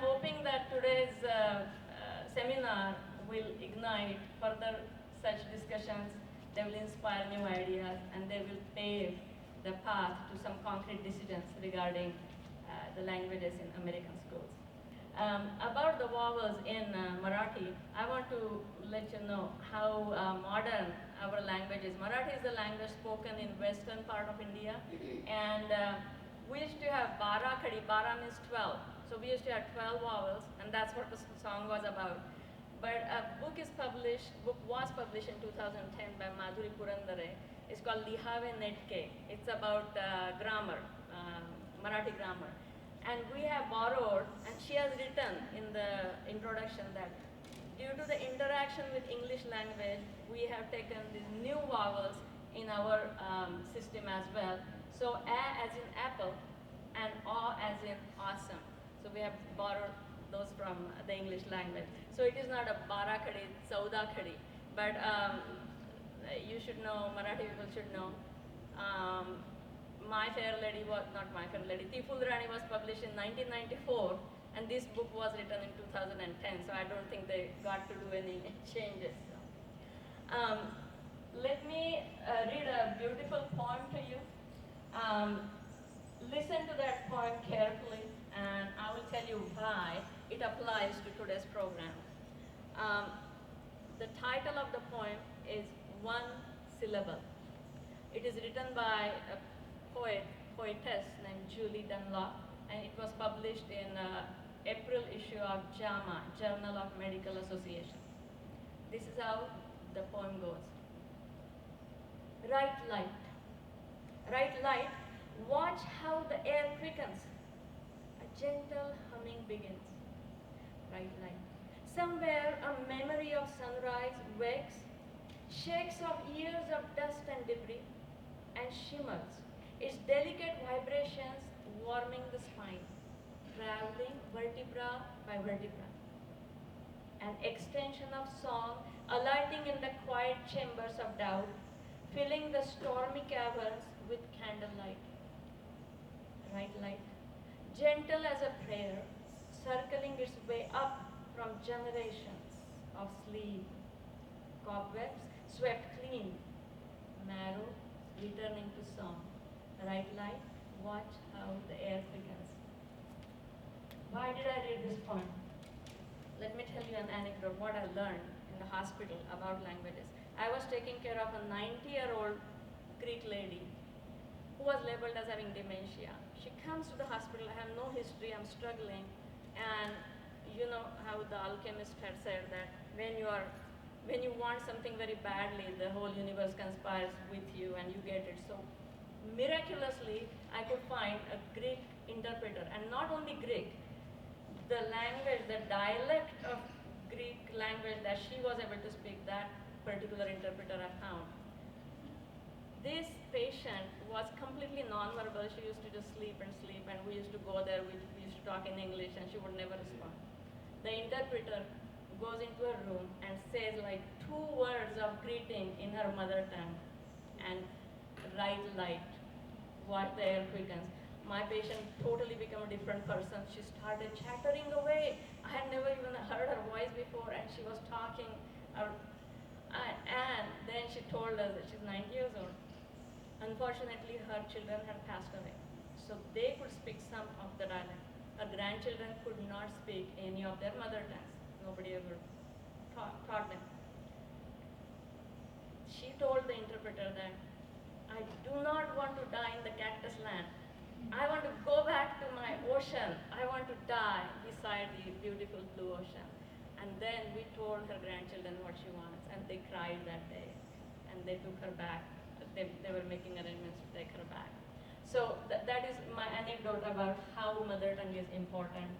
hoping that today's seminar will ignite further such discussions. They will inspire new ideas, and they will pave the path to some concrete decisions regarding the languages in American schools. About the vowels in Marathi, I want to let you know how modern our language is. Marathi is the language spoken in western part of India, and we used to have bara khadi. Bara means 12. So we used to have 12 vowels, and that's what the song was about. But a book was published in 2010 by Madhuri Purandare. It's called Lihave Netke. It's about grammar, Marathi grammar. And we have borrowed, and she has written in the introduction that due to the interaction with English language, we have taken these new vowels in our system as well. So A as in apple and A as in awesome. So we have borrowed those from the English language. So it is not a bara khadi, it's sauda khadi. But you should know, Marathi people should know. My Fair Lady was, not My Fair Lady, Tiful Rani was published in 1994, and this book was written in 2010, so I don't think they got to do any changes. Let me read a beautiful poem to you. Listen to that poem carefully, and I will tell you why it applies to today's program. The title of the poem is One Syllable. It is written by a poetess named Julie Dunlop, and it was published in April issue of JAMA, Journal of Medical Association. This is how the poem goes. Right light, watch how the air quickens. A gentle humming begins. Right light. Somewhere a memory of sunrise wakes, shakes off years of dust and debris, and shimmers, its delicate vibrations warming the spine, traveling vertebra by vertebra. An extension of song alighting in the quiet chambers of doubt, filling the stormy caverns with candlelight. Right light, gentle as a prayer, circling its way up from generations of sleep. Cobwebs swept clean, marrow returning to song. Right light, watch how the air quickens. Why did I read this poem? Let me tell you an anecdote, what I learned in the hospital about languages. I was taking care of a 90-year-old Greek lady who was labeled as having dementia. She comes to the hospital, I have no history, I'm struggling, and you know how the alchemist had said that when you want something very badly, the whole universe conspires with you and you get it. So miraculously, I could find a Greek interpreter, and not only Greek, the language, the dialect of Greek language that she was able to speak, that particular interpreter I found. This patient was completely nonverbal. She used to just sleep, and we used to go there, we used to talk in English, and she would never respond. The interpreter goes into a room and says like 2 words of greeting in her mother tongue, and right light, watch the air quickens. My patient totally became a different person. She started chattering away. I had never even heard her voice before, and she was talking. And then she told us that she's 90 years old. Unfortunately, her children had passed away. So they could speak some of the dialect. Her grandchildren could not speak any of their mother tongues. Nobody ever taught them. She told the interpreter that, I do not want to die in the cactus land. I want to go back to my ocean. I want to die beside the beautiful blue ocean. And then we told her grandchildren what she wants, and they cried that day. And they took her back. They were making arrangements to take her back. So that is my anecdote about how mother tongue is important